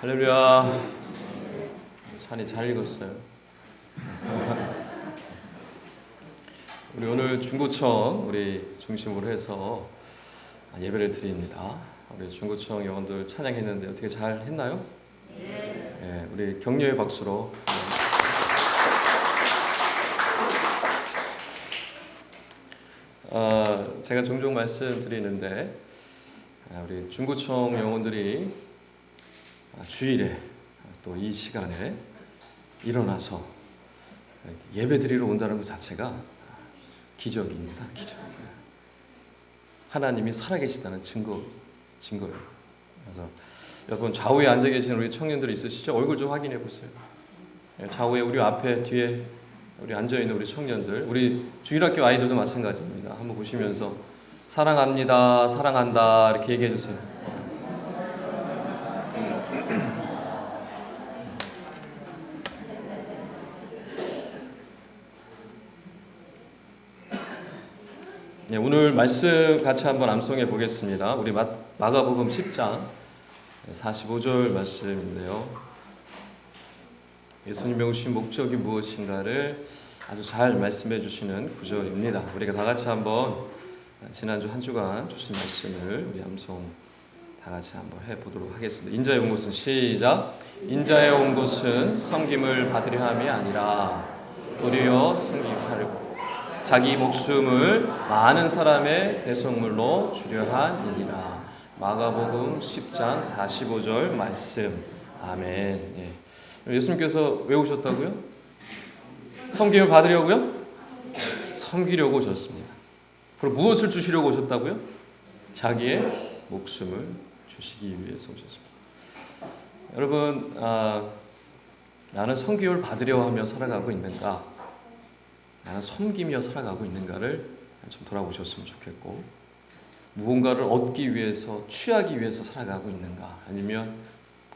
할렐루야. 찬이 잘 읽었어요. 우리 오늘 중고청 우리 중심으로 해서 예배를 드립니다. 우리 중고청 영혼들 찬양했는데 어떻게 잘 했나요? 네, 우리 격려의 박수로. 제가 종종 말씀드리는데 우리 중고청 영혼들이 주일에 또 이 시간에 일어나서 예배 드리러 온다는 것 자체가 기적입니다. 기적. 하나님이 살아계시다는 증거예요. 그래서 여러분 좌우에 앉아 계시는 우리 청년들 있으시죠? 얼굴 좀 확인해 보세요. 좌우에 우리 앞에 뒤에 우리 앉아 있는 우리 청년들, 우리 주일학교 아이들도 마찬가지입니다. 한번 보시면서 사랑합니다, 사랑한다 이렇게 얘기해 주세요. 네, 오늘 말씀 같이 한번 암송해 보겠습니다. 우리 마가복음 10장 45절 말씀인데요. 예수님이 오신 목적이 무엇인가를 아주 잘 말씀해 주시는 구절입니다. 우리가 다 같이 한번 지난주 한 주간 주신 말씀을 우리 암송 다 같이 한번 해보도록 하겠습니다. 인자에 온 곳은 시작. 인자에 온 곳은 섬김을 받으려 함이 아니라 도리어 섬김하려고 자기 목숨을 많은 사람의 대속물로 주려 함이니라. 마가복음 10장 45절 말씀. 아멘. 예수님께서 왜 오셨다고요? 섬김을 받으려고요? 섬기려고 오셨습니다. 그럼 무엇을 주시려고 오셨다고요? 자기의 목숨을 주시기 위해서 오셨습니다. 여러분, 나는 섬김을 받으려 하며 살아가고 있는가? 나는 섬기며 살아가고 있는가를 좀 돌아보셨으면 좋겠고, 무언가를 얻기 위해서, 취하기 위해서 살아가고 있는가? 아니면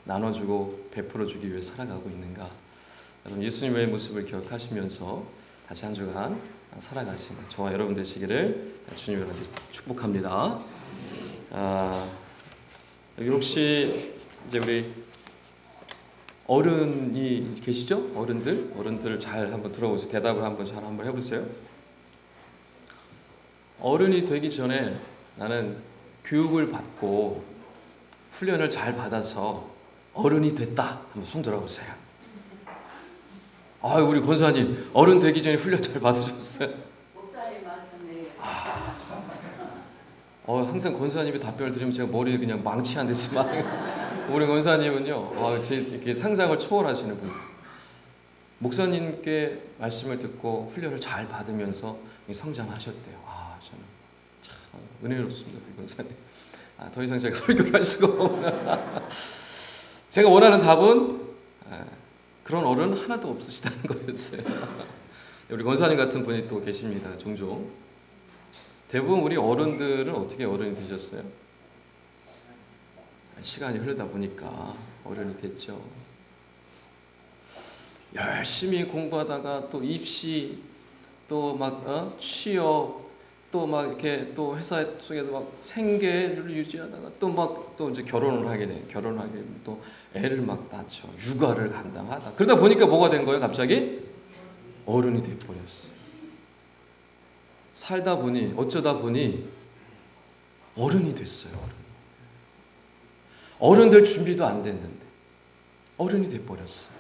나눠주고 베풀어주기 위해 살아가고 있는가? 여러분, 예수님의 모습을 기억하시면서 다시 한 주간 살아가시는 저와 여러분 되시기를 주님으로 축복합니다. 여기 혹시 이제 우리 어른이 계시죠? 어른들 잘 한번 들어보세요. 대답을 잘 한번 해보세요. 어른이 되기 전에 나는 교육을 받고 훈련을 잘 받아서 어른이 됐다. 한번 손 들어보세요. 우리 권사님 어른 되기 전에 훈련 잘 받으셨어요? 목사님 말씀이. 항상 권사님이 답변을 드리면 제가 머리에 그냥 망치 한 대지만. 우리 권사님은요, 제 이렇게 상상을 초월하시는 분이세요. 목사님께 말씀을 듣고 훈련을 잘 받으면서 성장하셨대요. 저는 참 은혜롭습니다, 우리 권사님. 더 이상 제가 설교를 할 수가 없나. 제가 원하는 답은 그런 어른 하나도 없으시다는 거였어요. 우리 권사님 같은 분이 또 계십니다, 종종. 대부분 우리 어른들은 어떻게 어른이 되셨어요? 시간이 흐르다 보니까 어른이 됐죠. 열심히 공부하다가 또 입시, 또 막 취업, 또 막 이렇게 또 회사 속에서 막 생계를 유지하다가 또 이제 결혼을 하게 되면 또 애를 막 낳죠. 육아를 감당하다. 그러다 보니까 뭐가 된 거예요? 갑자기 어른이 돼 버렸어요. 살다 보니 어쩌다 보니 어른이 됐어요. 어른들 준비도 안 됐는데 어른이 돼버렸어요.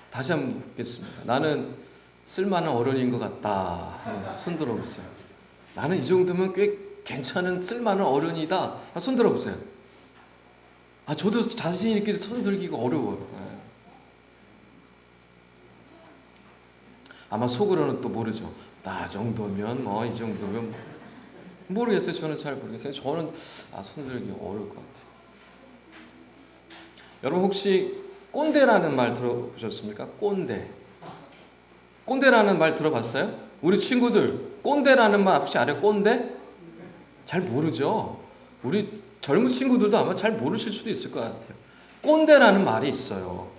다시 한번 묻겠습니다. 나는 쓸만한 어른인 것 같다. 손 들어보세요. 나는 이 정도면 꽤 괜찮은 쓸만한 어른이다. 손 들어보세요. 저도 자신 있게 손 들기가 어려워요. 아마 속으로는 또 모르죠. 나 정도면 이 정도면 모르겠어요. 저는 잘 모르겠어요. 저는 손들기 어려울 것 같아요. 여러분 혹시 꼰대라는 말 들어보셨습니까? 꼰대라는 말 들어봤어요? 우리 친구들 꼰대라는 말 혹시 알아요? 꼰대? 잘 모르죠. 우리 젊은 친구들도 아마 잘 모르실 수도 있을 것 같아요. 꼰대라는 말이 있어요.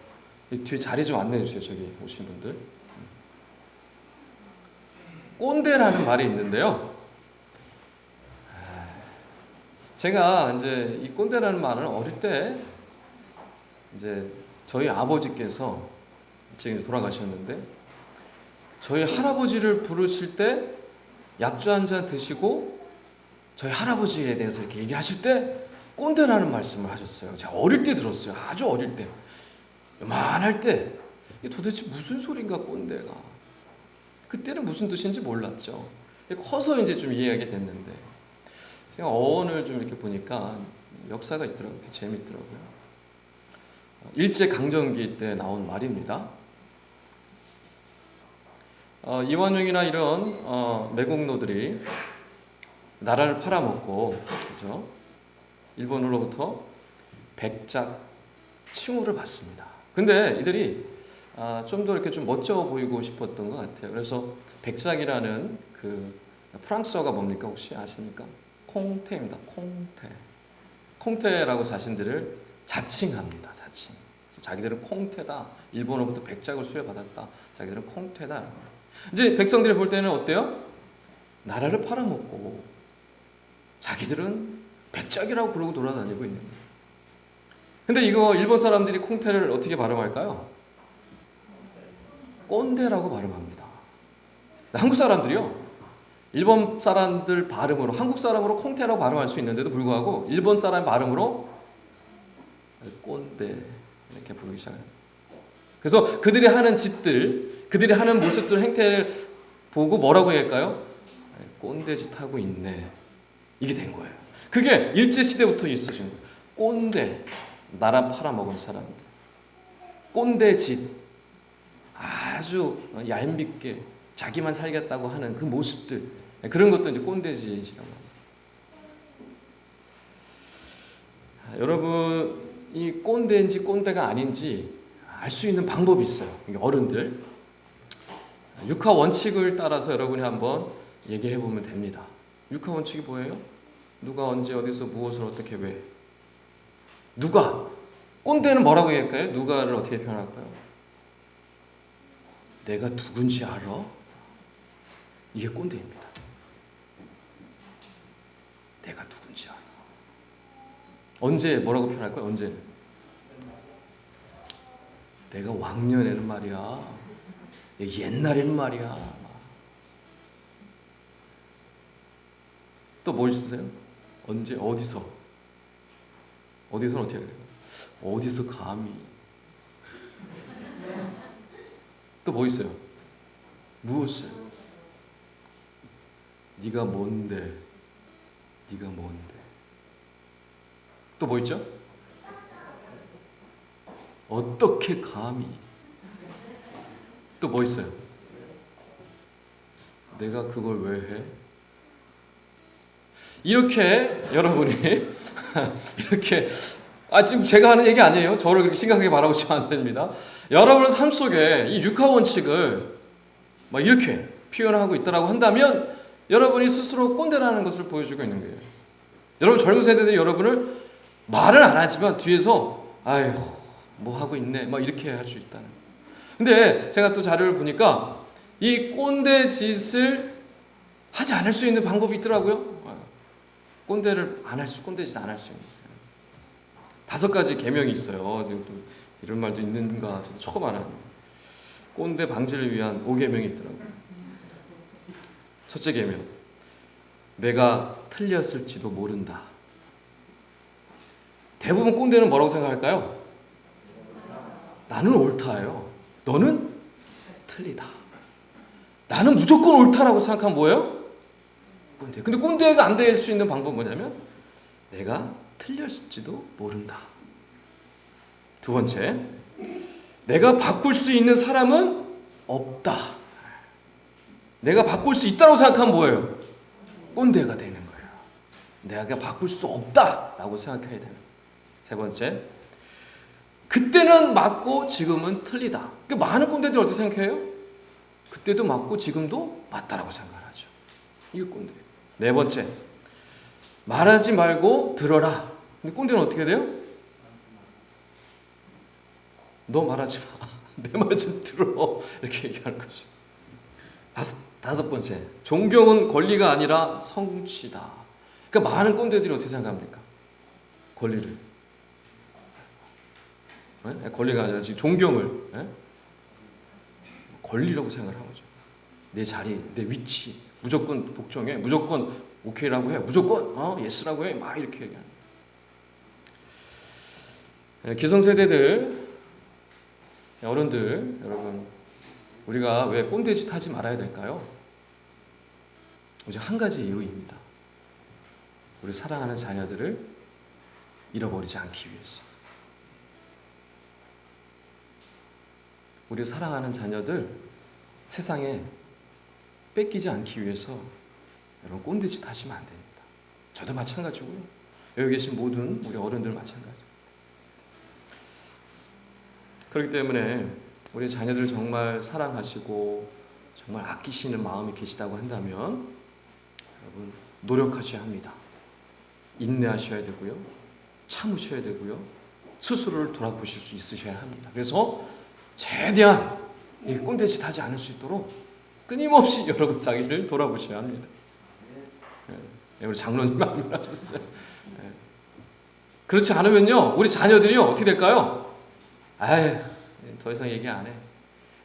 뒤에 자리 좀 안내해 주세요. 저기 오신 분들. 꼰대라는 말이 있는데요. 제가 이제 이 꼰대라는 말을 어릴 때 이제 저희 아버지께서 지금 돌아가셨는데 저희 할아버지를 부르실 때 약주 한 잔 드시고 저희 할아버지에 대해서 이렇게 얘기하실 때 꼰대라는 말씀을 하셨어요. 제가 어릴 때 들었어요. 아주 어릴 때. 요만할 때 이게 도대체 무슨 소린가 꼰대가. 그때는 무슨 뜻인지 몰랐죠. 커서 이제 좀 이해하게 됐는데 제가 어원을 좀 이렇게 보니까 역사가 있더라고요. 재밌더라고요. 일제 강점기 때 나온 말입니다. 이완용이나 이런 매국노들이 나라를 팔아먹고 그죠? 일본으로부터 백작 칭호를 받습니다. 근데 이들이 좀 더 이렇게 좀 멋져 보이고 싶었던 것 같아요. 그래서 백작이라는 그 프랑스어가 뭡니까 혹시 아십니까? 콩테입니다. 콩테. 콩테라고 자신들을 자칭합니다. 자칭. 자기들은 콩테다. 일본으로부터 백작을 수여받았다. 자기들은 콩테다. 이제 백성들이 볼 때는 어때요? 나라를 팔아먹고 자기들은 백작이라고 부르고 돌아다니고 있는 거예요. 근데 이거 일본 사람들이 콩테를 어떻게 발음할까요? 꼰대라고 발음합니다. 한국 사람들이요. 일본 사람들 발음으로 한국 사람으로 콩테라고 발음할 수 있는데도 불구하고 일본 사람 발음으로 꼰대 이렇게 부르기 시작합니다. 그래서 그들이 하는 짓들, 그들이 하는 모습들, 행태를 보고 뭐라고 할까요? 꼰대짓 하고 있네. 이게 된 거예요. 그게 일제 시대부터 있어진 거예요. 꼰대, 나라 팔아먹은 사람들, 꼰대짓, 아주 얄밉게 자기만 살겠다고 하는 그 모습들, 그런 것도 이제 꼰대짓이라고 합니다. 여러분, 이 꼰대인지 꼰대가 아닌지 알 수 있는 방법이 있어요. 어른들 육하 원칙을 따라서 여러분이 한번 얘기해 보면 됩니다. 육하 원칙이 뭐예요? 누가 언제 어디서 무엇을 어떻게 왜? 누가? 꼰대는 뭐라고 얘기할까요? 누가를 어떻게 표현할까요? 내가 누군지 알아? 이게 꼰대입니다. 내가 누군지 알아. 언제 뭐라고 표현할까요? 언제? 내가 왕년에는 말이야. 옛날에는 말이야. 또 뭐 있으세요? 언제 어디서? 어디서는 어떻게 해야 돼요? 어디서 감히? 또 뭐 있어요? 무엇을? 네가 뭔데? 네가 뭔데? 또 뭐 있죠? 어떻게 감히? 또 뭐 있어요? 내가 그걸 왜 해? 이렇게 여러분이 이렇게 지금 제가 하는 얘기 아니에요. 저를 그렇게 심각하게 바라보시면 안 됩니다. 여러분의 삶 속에 이 육하 원칙을 막 이렇게 표현하고 있다라고 한다면 여러분이 스스로 꼰대라는 것을 보여주고 있는 거예요. 여러분 젊은 세대들이 여러분을 말을 안 하지만 뒤에서 아유 뭐 하고 있네 막 이렇게 할 수 있다는 거예요. 근데 제가 또 자료를 보니까 이 꼰대 짓을 하지 않을 수 있는 방법이 있더라고요. 꼰대짓 안 할 수 있는 5가지 계명이 있어요. 이런 말도 있는가 저도 처음 알아요. 꼰대 방지를 위한 5계명이 있더라고요. 첫째 계명, 내가 틀렸을지도 모른다. 대부분 꼰대는 뭐라고 생각할까요? 나는 옳다예요. 너는 틀리다. 나는 무조건 옳다라고 생각하면 뭐예요? 꼰대. 근데 꼰대가 안 될 수 있는 방법은 뭐냐면 내가 틀렸을지도 모른다. 두 번째, 내가 바꿀 수 있는 사람은 없다. 내가 바꿀 수 있다고 생각하면 뭐예요? 꼰대가 되는 거예요. 내가 바꿀 수 없다라고 생각해야 되는 거예요. 세 번째, 그때는 맞고 지금은 틀리다. 그러니까 많은 꼰대들이 어떻게 생각해요? 그때도 맞고 지금도 맞다라고 생각하죠. 이게 꼰대예요. 네 번째, 말하지 말고 들어라. 근데 꼰대는 어떻게 돼요? 너 말하지 마. 내 말 좀 들어. 이렇게 얘기하는 거죠. 다섯 번째, 존경은 권리가 아니라 성취다. 그러니까 많은 꼰대들이 어떻게 생각합니까? 권리를. 권리가 아니라 지금 존경을 권리라고 생각을 하는 거죠. 내 자리, 내 위치 무조건 복종해, 무조건 오케이라고 해, 무조건 예스라고 해, 막 이렇게 얘기하는. 기성세대들, 어른들 여러분, 우리가 왜 꼰대짓 하지 말아야 될까요? 오직 한 가지 이유입니다. 우리 사랑하는 자녀들을 잃어버리지 않기 위해서. 우리 사랑하는 자녀들 세상에 뺏기지 않기 위해서 여러분 꼰대짓 하시면 안 됩니다. 저도 마찬가지고요. 여기 계신 모든 우리 어른들 마찬가지. 그렇기 때문에 우리 자녀들 정말 사랑하시고 정말 아끼시는 마음이 계시다고 한다면 여러분 노력하셔야 합니다. 인내하셔야 되고요. 참으셔야 되고요. 스스로를 돌아보실 수 있으셔야 합니다. 그래서 최대한 이 꼰대짓 하지 않을 수 있도록 끊임없이 여러분 자기를 돌아보셔야 합니다. 우리 장로님 말씀하셨어요. 그렇지 않으면요 우리 자녀들이요 어떻게 될까요? 에이 더 이상 얘기 안 해.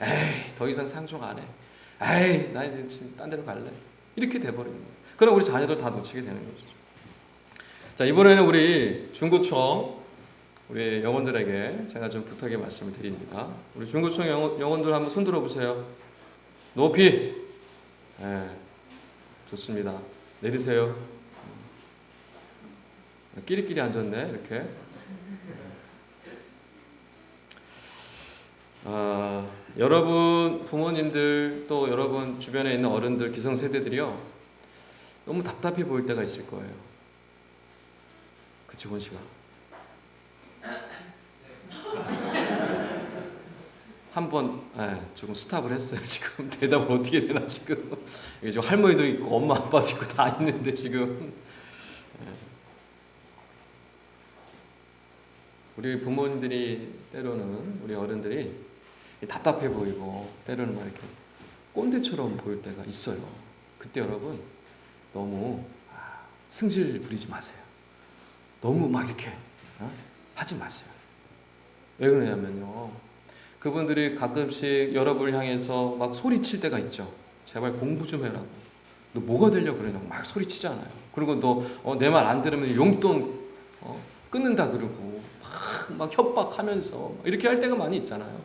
에이 더 이상 상종 안 해. 에이 나 이제 딴 데로 갈래. 이렇게 돼버리는 거예요. 그럼 우리 자녀들 다 놓치게 되는 거죠. 자, 이번에는 우리 중구청 우리 영혼들에게 제가 좀 부탁의 말씀을 드립니다. 우리 중구청 영혼들 한번 손 들어보세요. 높이. 좋습니다. 내리세요. 끼리끼리 앉았네 이렇게. 여러분 부모님들 또 여러분 주변에 있는 어른들 기성세대들이요 너무 답답해 보일 때가 있을 거예요. 그치 권씨가? 한번 조금 스탑을 했어요. 지금 대답을 어떻게 되나 지금. 이게 지금 할머니도 있고 엄마 아빠도 있고 다 있는데 지금. 우리 부모님들이 때로는 우리 어른들이 답답해 보이고 때로는 막 이렇게 꼰대처럼 보일 때가 있어요. 그때 여러분 너무 승질 부리지 마세요. 너무 막 이렇게 하지 마세요. 왜 그러냐면요. 그분들이 가끔씩 여러분을 향해서 막 소리칠 때가 있죠. 제발 공부 좀 해라고. 너 뭐가 되려고 그러냐고 막 소리치잖아요. 그리고 너 내 말 안 들으면 용돈 끊는다 그러고 막 협박하면서 이렇게 할 때가 많이 있잖아요.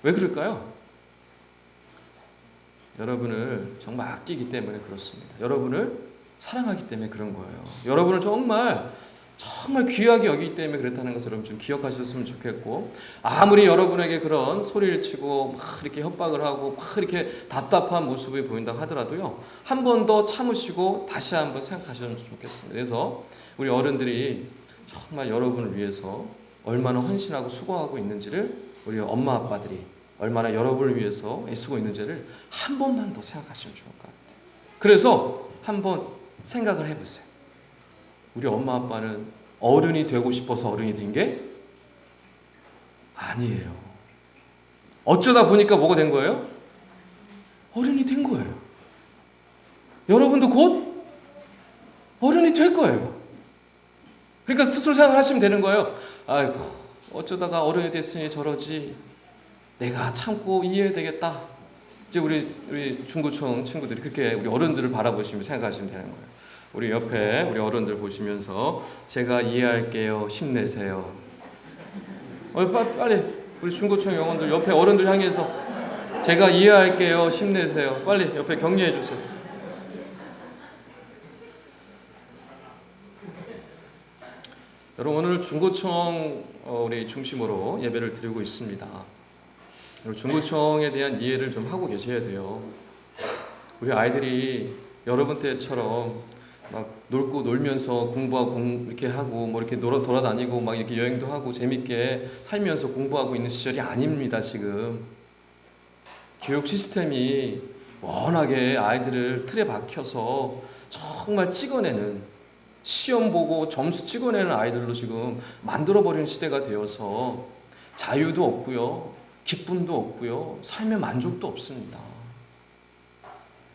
왜 그럴까요? 여러분을 정말 아끼기 때문에 그렇습니다. 여러분을 사랑하기 때문에 그런 거예요. 여러분을 정말 귀하게 여기기 때문에 그렇다는 것을 여러분 좀 기억하셨으면 좋겠고, 아무리 여러분에게 그런 소리를 치고 막 이렇게 협박을 하고 막 이렇게 답답한 모습이 보인다 하더라도요, 한 번 더 참으시고 다시 한번 생각하셨으면 좋겠습니다. 그래서 우리 어른들이 정말 여러분을 위해서 얼마나 헌신하고 수고하고 있는지를, 우리 엄마 아빠들이 얼마나 여러분을 위해서 애쓰고 있는지를 한 번만 더 생각하시면 좋을 것 같아요. 그래서 한번 생각을 해보세요. 우리 엄마 아빠는 어른이 되고 싶어서 어른이 된 게 아니에요. 어쩌다 보니까 뭐가 된 거예요? 어른이 된 거예요. 여러분도 곧 어른이 될 거예요. 그러니까 스스로 생각하시면 되는 거예요. 아이고, 어쩌다가 어른이 됐으니 저러지. 내가 참고 이해해야 되겠다. 이제 우리 중구청 친구들이 그렇게 우리 어른들을 바라보시면 생각하시면 되는 거예요. 우리 옆에 우리 어른들 보시면서 제가 이해할게요. 힘내세요. 빨리 우리 중고청 영혼들 옆에 어른들 향해서 제가 이해할게요. 힘내세요. 빨리 옆에 격려해 주세요. 여러분 오늘 중고청 우리 중심으로 예배를 드리고 있습니다. 중고청에 대한 이해를 좀 하고 계셔야 돼요. 우리 아이들이 여러분 때처럼 막 놀면서 공부하고 이렇게 하고 뭐 이렇게 돌아다니고 막 이렇게 여행도 하고 재밌게 살면서 공부하고 있는 시절이 아닙니다. 지금 교육 시스템이 워낙에 아이들을 틀에 박혀서 정말 찍어내는, 시험 보고 점수 찍어내는 아이들로 지금 만들어버리는 시대가 되어서 자유도 없고요, 기쁨도 없고요, 삶의 만족도 없습니다.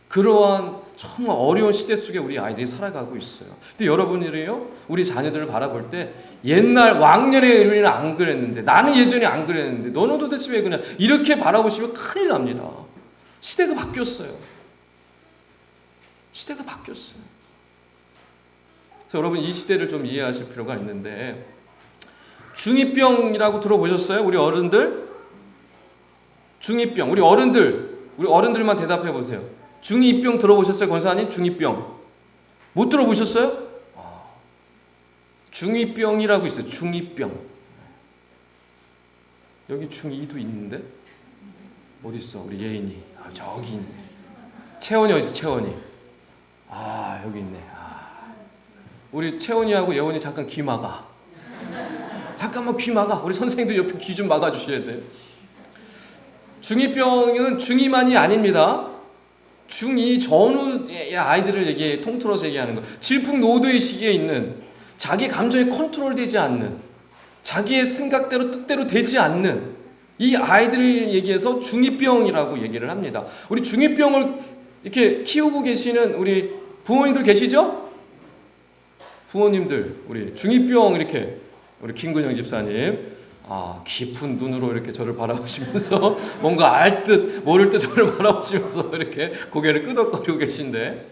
그러한 정말 어려운 시대 속에 우리 아이들이 살아가고 있어요. 근데 여러분들이요, 우리 자녀들을 바라볼 때 옛날 왕년의 우리는 안 그랬는데, 나는 예전에 안 그랬는데 너는 도대체 왜 그냥 이렇게 바라보시면 큰일 납니다. 시대가 바뀌었어요. 시대가 바뀌었어요. 그래서 여러분 이 시대를 좀 이해하실 필요가 있는데, 중2병이라고 들어보셨어요? 우리 어른들? 중2병. 우리 어른들만 대답해 보세요. 중2병 들어보셨어요? 권사님 중2병. 못 들어보셨어요? 중2병이라고 있어요. 중2병. 여기 중2도 있는데? 어디 있어? 우리 예인이. 저기 있네. 채원이 어디 있어? 채원이. 여기 있네. 우리 채원이하고 예원이 잠깐 귀 막아. 잠깐만 귀 막아. 우리 선생님들 옆에 귀 좀 막아 주셔야 돼요. 중2병은 중2만이 아닙니다. 중2 전후의 아이들을 통틀어서 얘기하는 거. 질풍노도의 시기에 있는, 자기 감정이 컨트롤되지 않는, 자기의 생각대로 뜻대로 되지 않는 이 아이들을 얘기해서 중2병이라고 얘기를 합니다. 우리 중2병을 이렇게 키우고 계시는 우리 부모님들 계시죠? 부모님들, 우리 중2병 이렇게 우리 김근영 집사님, 깊은 눈으로 이렇게 저를 바라보시면서 뭔가 알 듯 모를 듯 저를 바라보시면서 이렇게 고개를 끄덕거리고 계신데,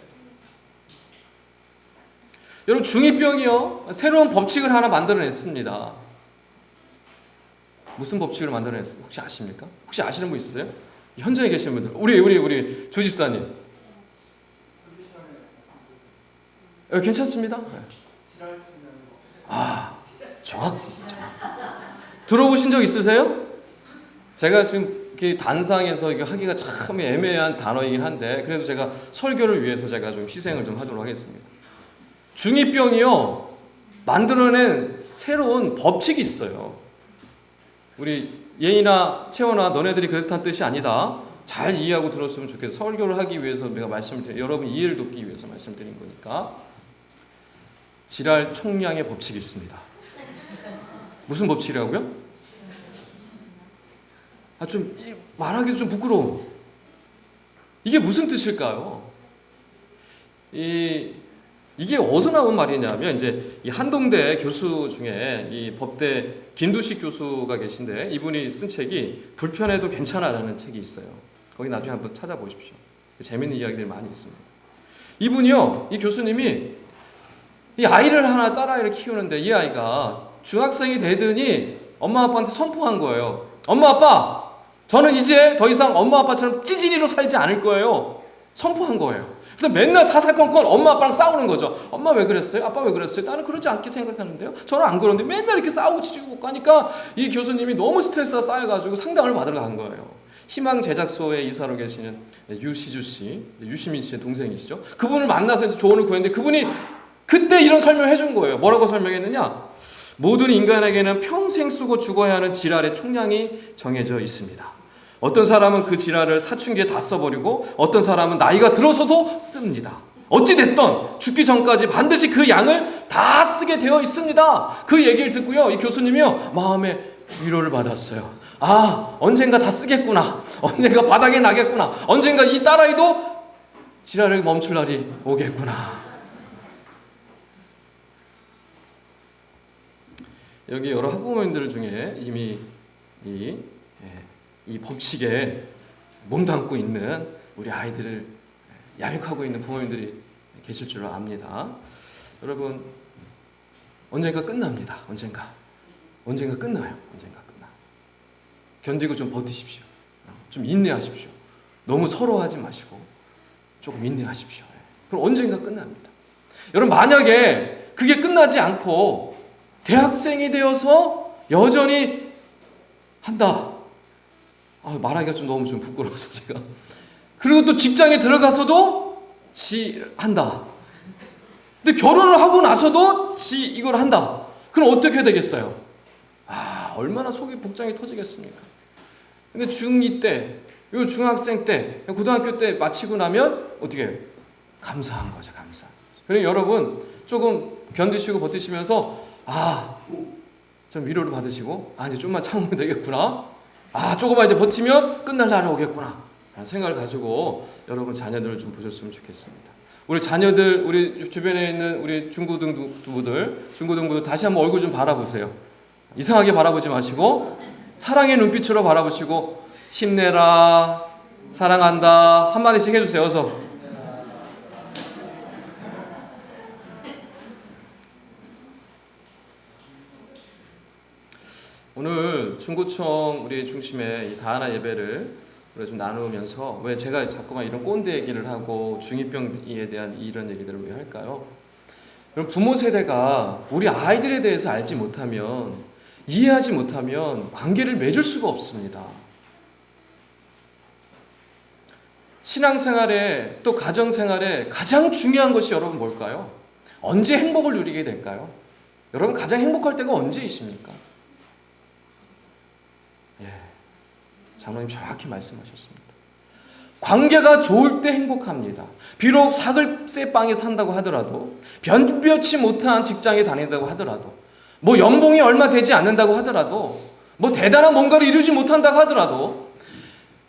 여러분 중2병이요 새로운 법칙을 하나 만들어냈습니다. 무슨 법칙을 만들어냈어요? 혹시 아십니까? 혹시 아시는 분 있어요? 현장에 계신 분들, 우리 조 집사님. 괜찮습니다. 정확습니다. 들어보신 적 있으세요? 제가 지금 이렇게 단상에서 이거 하기가 참 애매한 단어이긴 한데, 그래도 제가 설교를 위해서 제가 좀 희생을 좀 하도록 하겠습니다. 중2병이요 만들어낸 새로운 법칙이 있어요. 우리 예인아, 채원아, 너네들이 그렇다는 뜻이 아니다. 잘 이해하고 들었으면 좋겠어. 설교를 하기 위해서 내가 여러분 이해를 돕기 위해서 말씀드린 거니까. 지랄 총량의 법칙이 있습니다. 무슨 법칙이라고요? 좀 말하기도 좀 부끄러워. 이게 무슨 뜻일까요? 이게 어디서 나온 말이냐면, 이제 이 한동대 교수 중에 이 법대 김두식 교수가 계신데, 이분이 쓴 책이 불편해도 괜찮아라는 책이 있어요. 거기 나중에 한번 찾아보십시오. 재밌는 이야기들이 많이 있습니다. 이분이요, 이 교수님이 이 아이를 하나 딸아이를 키우는데, 이 아이가 중학생이 되더니 엄마 아빠한테 선포한 거예요. 엄마 아빠, 저는 이제 더 이상 엄마 아빠처럼 찌질이로 살지 않을 거예요. 선포한 거예요. 그래서 맨날 사사건건 엄마 아빠랑 싸우는 거죠. 엄마 왜 그랬어요? 아빠 왜 그랬어요? 나는 그러지 않게 생각하는데요. 저는 안 그러는데, 맨날 이렇게 싸우고 치고 가니까 이 교수님이 너무 스트레스가 쌓여가지고 상담을 받으러 간 거예요. 희망 제작소에 이사로 계시는 유시주 씨, 유시민 씨의 동생이시죠. 그분을 만나서 조언을 구했는데, 그분이 그때 이런 설명을 해준 거예요. 뭐라고 설명했느냐? 모든 인간에게는 평생 쓰고 죽어야 하는 지랄의 총량이 정해져 있습니다. 어떤 사람은 그 지랄을 사춘기에 다 써버리고, 어떤 사람은 나이가 들어서도 씁니다. 어찌됐든 죽기 전까지 반드시 그 양을 다 쓰게 되어 있습니다. 그 얘기를 듣고요, 이 교수님이요 마음에 위로를 받았어요. 언젠가 다 쓰겠구나. 언젠가 바닥에 나겠구나. 언젠가 이 딸아이도 지랄을 멈출 날이 오겠구나. 여기 여러 학부모님들 중에 이미 이 법칙에 몸담고 있는 우리 아이들을 양육하고 있는 부모님들이 계실 줄 압니다. 여러분, 언젠가 끝납니다. 언젠가 끝나요. 언젠가 끝나. 견디고 좀 버티십시오. 좀 인내하십시오. 너무 서러워하지 마시고 조금 인내하십시오. 그럼 언젠가 끝납니다. 여러분, 만약에 그게 끝나지 않고 대학생이 되어서 여전히 한다. 말하기가 좀 너무 좀 부끄러워서 제가. 그리고 또 직장에 들어가서도 한다. 근데 결혼을 하고 나서도 이걸 한다. 그럼 어떻게 되겠어요? 얼마나 속이 복장이 터지겠습니까? 근데 중2 때, 요 중학생 때, 고등학교 때 마치고 나면 어떻게 해요? 감사한 거죠, 감사. 그러니까 여러분 조금 견디시고 버티시면서 좀 위로를 받으시고 이제 좀만 참으면 되겠구나. 조금만 이제 버티면 끝날 날이 오겠구나. 생각을 가지고 여러분 자녀들을 좀 보셨으면 좋겠습니다. 우리 자녀들, 우리 주변에 있는 우리 중고등부들 다시 한번 얼굴 좀 바라보세요. 이상하게 바라보지 마시고 사랑의 눈빛으로 바라보시고 힘내라, 사랑한다 한마디씩 해주세요. 어서. 오늘 중고청 우리 중심의 이 다하나 예배를 우리가 좀 나누면서 왜 제가 자꾸만 이런 꼰대 얘기를 하고 중2병에 대한 이런 얘기들을 왜 할까요? 여러분, 부모 세대가 우리 아이들에 대해서 알지 못하면, 이해하지 못하면 관계를 맺을 수가 없습니다. 신앙생활에 또 가정생활에 가장 중요한 것이 여러분 뭘까요? 언제 행복을 누리게 될까요? 여러분 가장 행복할 때가 언제이십니까? 장로님 정확히 말씀하셨습니다. 관계가 좋을 때 행복합니다. 비록 사글세 빵에 산다고 하더라도, 변변치 못한 직장에 다닌다고 하더라도, 뭐 연봉이 얼마 되지 않는다고 하더라도, 뭐 대단한 뭔가를 이루지 못한다고 하더라도,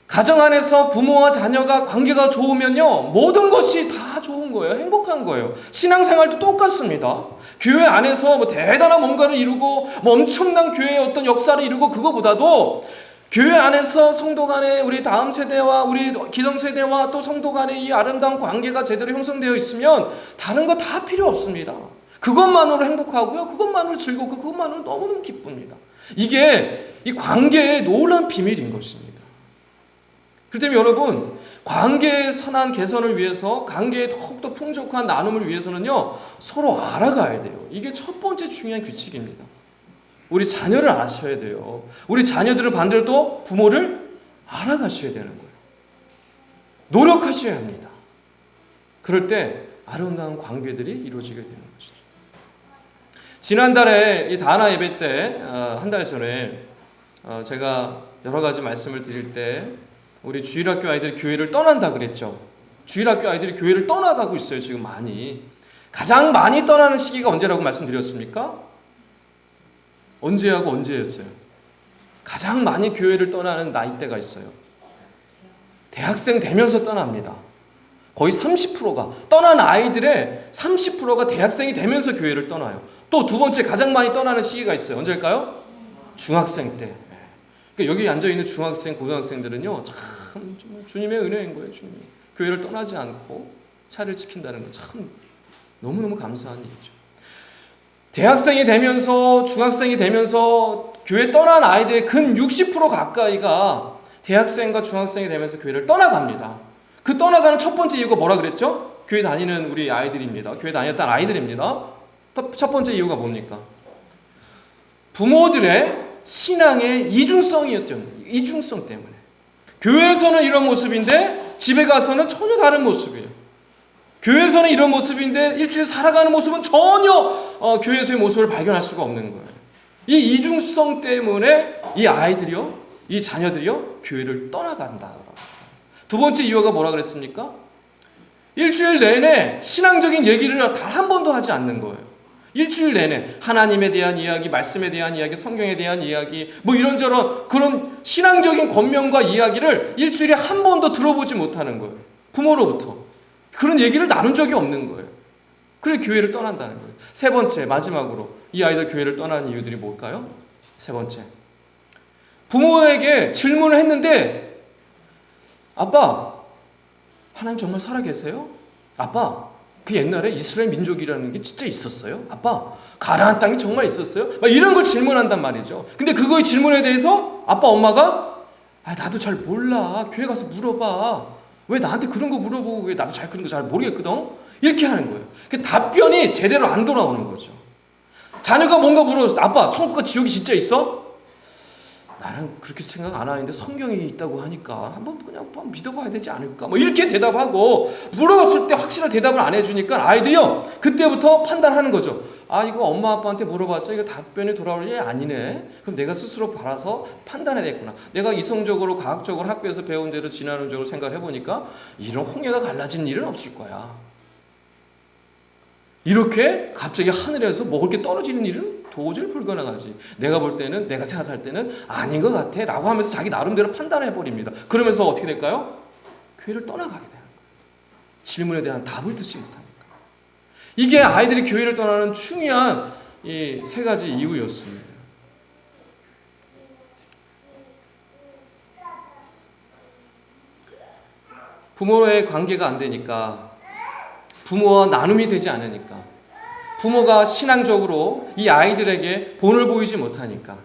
가정 안에서 부모와 자녀가 관계가 좋으면요, 모든 것이 다 좋은 거예요. 행복한 거예요. 신앙생활도 똑같습니다. 교회 안에서 뭐 대단한 뭔가를 이루고 뭐 엄청난 교회의 어떤 역사를 이루고, 그거보다도 교회 안에서 성도 간의 우리 다음 세대와 우리 기성 세대와 또 성도 간의 이 아름다운 관계가 제대로 형성되어 있으면 다른 거 다 필요 없습니다. 그것만으로 행복하고요, 그것만으로 즐겁고, 그것만으로 너무너무 기쁩니다. 이게 이 관계의 놀라운 비밀인 것입니다. 그렇기 때문에 여러분, 관계의 선한 개선을 위해서, 관계의 더욱더 풍족한 나눔을 위해서는요, 서로 알아가야 돼요. 이게 첫 번째 중요한 규칙입니다. 우리 자녀를 아셔야 돼요. 우리 자녀들을 반대로 또 부모를 알아가셔야 되는 거예요. 노력하셔야 합니다. 그럴 때 아름다운 관계들이 이루어지게 되는 것이죠. 지난달에 이 다하나 예배 때 한 달 전에 제가 여러 가지 말씀을 드릴 때 우리 주일학교 아이들이 교회를 떠난다 그랬죠. 주일학교 아이들이 교회를 떠나가고 있어요. 지금 많이. 가장 많이 떠나는 시기가 언제라고 말씀드렸습니까? 언제하고 언제였어요? 가장 많이 교회를 떠나는 나이대가 있어요. 대학생 되면서 떠납니다. 거의 30%가, 떠난 아이들의 30%가 대학생이 되면서 교회를 떠나요. 또 두 번째 가장 많이 떠나는 시기가 있어요. 언제일까요? 중학생 때. 그러니까 여기 앉아있는 중학생, 고등학생들은요, 참 주님의 은혜인 거예요. 주님이 교회를 떠나지 않고 차를 지킨다는 건 참 너무너무 감사한 일이죠. 대학생이 되면서, 중학생이 되면서 교회 떠난 아이들의 근 60% 가까이가 대학생과 중학생이 되면서 교회를 떠나갑니다. 그 떠나가는 첫 번째 이유가 뭐라 그랬죠? 교회 다니는 우리 아이들입니다. 교회 다녔던 아이들입니다. 첫 번째 이유가 뭡니까? 부모들의 신앙의 이중성 때문에. 교회에서는 이런 모습인데 집에 가서는 전혀 다른 모습이에요. 교회에서는 이런 모습인데 일주일에 살아가는 모습은 전혀 교회에서의 모습을 발견할 수가 없는 거예요. 이 이중성 때문에 이 아이들이요, 이 자녀들이요, 교회를 떠나간다. 두 번째 이유가 뭐라 그랬습니까? 일주일 내내 신앙적인 얘기를 단 한 번도 하지 않는 거예요. 일주일 내내 하나님에 대한 이야기, 말씀에 대한 이야기, 성경에 대한 이야기, 뭐 이런저런 그런 신앙적인 권면과 이야기를 일주일에 한 번도 들어보지 못하는 거예요. 부모로부터. 그런 얘기를 나눈 적이 없는 거예요. 그래 교회를 떠난다는 거예요. 세 번째, 마지막으로 이 아이들 교회를 떠나는 이유들이 뭘까요? 세 번째, 부모에게 질문을 했는데, 아빠, 하나님 정말 살아계세요? 아빠, 그 옛날에 이스라엘 민족이라는 게 진짜 있었어요? 아빠, 가나안 땅이 정말 있었어요? 막 이런 걸 질문한단 말이죠. 근데 그거의 질문에 대해서 아빠, 엄마가 나도 잘 몰라. 교회 가서 물어봐. 왜 나한테 그런 거 물어보고 왜 나도 그런 거 잘 모르겠거든? 이렇게 하는 거예요. 그 답변이 제대로 안 돌아오는 거죠. 자녀가 뭔가 물어서 아빠, 천국과 지옥이 진짜 있어? 나는 그렇게 생각 안 하는데 성경에 있다고 하니까 한번 믿어봐야 되지 않을까? 뭐 이렇게 대답하고, 물어봤을 때 확실한 대답을 안 해주니까 아이들이요, 그때부터 판단하는 거죠. 이거 엄마 아빠한테 물어봤자 이거 답변이 돌아올 일이 아니네. 그럼 내가 스스로 바라서 판단해야겠구나. 내가 이성적으로 과학적으로 학교에서 배운 대로 진화론적으로 생각을 해보니까 이런 홍해가 갈라지는 일은 없을 거야. 이렇게 갑자기 하늘에서 먹을 게 떨어지는 일은 도저히 불가능하지. 내가 볼 때는, 내가 생각할 때는 아닌 것 같아 라고 하면서 자기 나름대로 판단해버립니다. 그러면서 어떻게 될까요? 교회를 떠나가게 되는 거예요. 질문에 대한 답을 듣지 못하니까. 이게 아이들이 교회를 떠나는 중요한 이 세 가지 이유였습니다. 부모와의 관계가 안 되니까, 부모와 나눔이 되지 않으니까, 부모가 신앙적으로 이 아이들에게 본을 보이지 못하니까,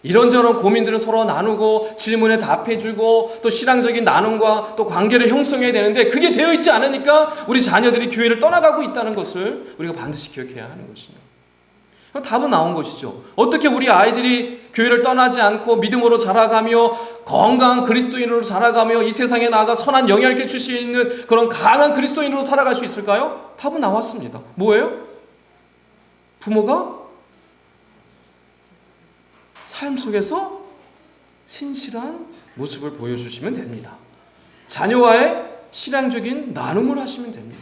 이런저런 고민들을 서로 나누고 질문에 답해주고 또 신앙적인 나눔과 또 관계를 형성해야 되는데 그게 되어 있지 않으니까 우리 자녀들이 교회를 떠나가고 있다는 것을 우리가 반드시 기억해야 하는 것이죠. 그럼 답은 나온 것이죠. 어떻게 우리 아이들이 교회를 떠나지 않고 믿음으로 자라가며 건강한 그리스도인으로 자라가며 이 세상에 나아가 선한 영향을 끼칠 수 있는 그런 강한 그리스도인으로 살아갈 수 있을까요? 답은 나왔습니다. 뭐예요? 부모가 삶 속에서 신실한 모습을 보여주시면 됩니다. 자녀와의 신앙적인 나눔을 하시면 됩니다.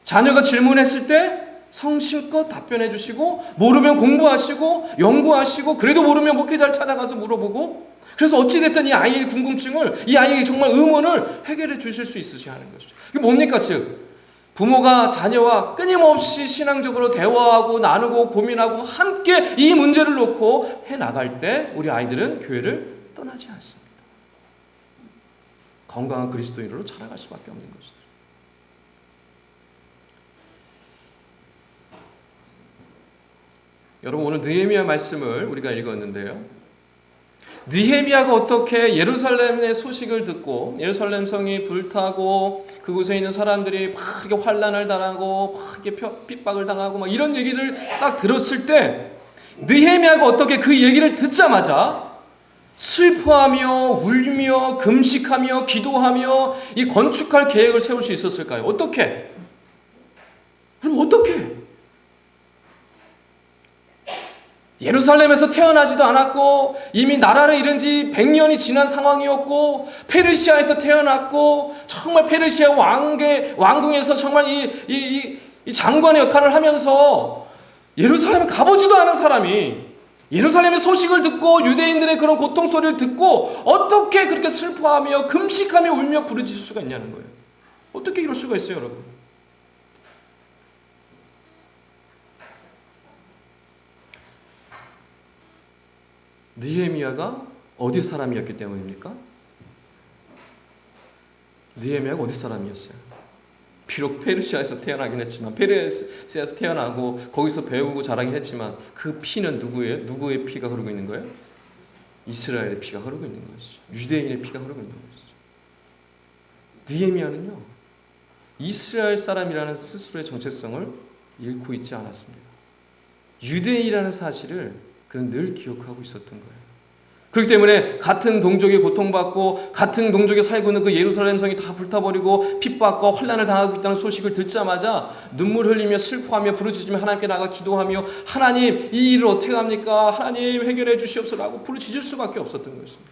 자녀가 질문했을 때 성실껏 답변해 주시고, 모르면 공부하시고 연구하시고, 그래도 모르면 목회자를 찾아가서 물어보고, 그래서 어찌됐든 이 아이의 궁금증을, 이 아이의 정말 의문을 해결해 주실 수 있으셔야 하는 것이죠. 이게 뭡니까? 즉 부모가 자녀와 끊임없이 신앙적으로 대화하고 나누고 고민하고 함께 이 문제를 놓고 해나갈 때 우리 아이들은 교회를 떠나지 않습니다. 건강한 그리스도인으로 자라갈 수밖에 없는 것이죠. 여러분, 오늘 느헤미야 말씀을 우리가 읽었는데요. 느헤미야가 어떻게 예루살렘의 소식을 듣고 예루살렘 성이 불타고 그곳에 있는 사람들이 막 이렇게 환난을 당하고 막 이렇게 핍박을 당하고 막 이런 얘기를 딱 들었을 때 느헤미야가 어떻게 그 얘기를 듣자마자 슬퍼하며 울며 금식하며 기도하며 이 건축할 계획을 세울 수 있었을까요? 어떻게? 그럼 어떻게? 예루살렘에서 태어나지도 않았고 이미 나라를 잃은 지 100년이 지난 상황이었고 페르시아에서 태어났고 정말 페르시아 왕궁에서 정말 이 장관의 역할을 하면서 예루살렘에 가보지도 않은 사람이 예루살렘의 소식을 듣고 유대인들의 그런 고통 소리를 듣고 어떻게 그렇게 슬퍼하며 금식하며 울며 부르짖을 수가 있냐는 거예요. 어떻게 이럴 수가 있어요, 여러분? 느헤미야가 어디 사람이었기 때문입니까? 느헤미야가 어디 사람이었어요? 비록 페르시아에서 태어나긴 했지만, 페르시아에서 태어나고 거기서 배우고 자라긴 했지만 그 피는 누구예요? 누구의 피가 흐르고 있는 거예요? 이스라엘의 피가 흐르고 있는 것이죠. 유대인의 피가 흐르고 있는 것이죠. 느헤미야는요, 이스라엘 사람이라는 스스로의 정체성을 잃고 있지 않았습니다. 유대인이라는 사실을 그는 늘 기억하고 있었던 거예요. 그렇기 때문에 같은 동족이 고통받고 같은 동족에 살고 있는 그 예루살렘 성이 다 불타버리고 핍박과 환난을 당하고 있다는 소식을 듣자마자 눈물 흘리며 슬퍼하며 부르짖으며 하나님께 나가 기도하며 하나님 이 일을 어떻게 합니까? 하나님 해결해 주시옵소서라고 부르짖을 수밖에 없었던 것입니다.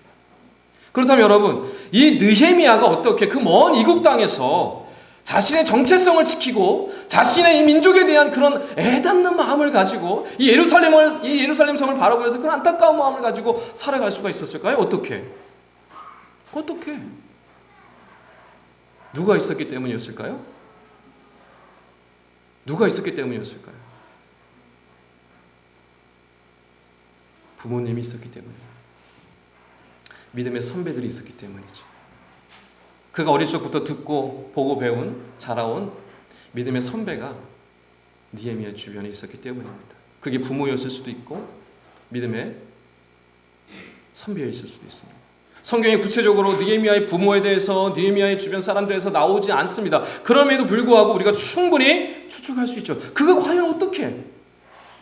그렇다면 여러분, 이 느헤미야가 어떻게 그 먼 이국 땅에서 자신의 정체성을 지키고 자신의 이 민족에 대한 그런 애닫는 마음을 가지고 이 예루살렘 성을 바라보면서 그런 안타까운 마음을 가지고 살아갈 수가 있었을까요? 어떻게? 누가 있었기 때문이었을까요? 누가 있었기 때문이었을까요? 부모님이 있었기 때문입니다. 믿음의 선배들이 있었기 때문이죠. 그가 어릴 적부터 듣고 보고 배운 자라온 믿음의 선배가 느헤미야 주변에 있었기 때문입니다. 그게 부모였을 수도 있고 믿음의 선배였을 수도 있습니다. 성경이 구체적으로 느헤미야의 부모에 대해서 느헤미야의 주변 사람들에서 나오지 않습니다. 그럼에도 불구하고 우리가 충분히 추측할 수 있죠. 그가 과연 어떻게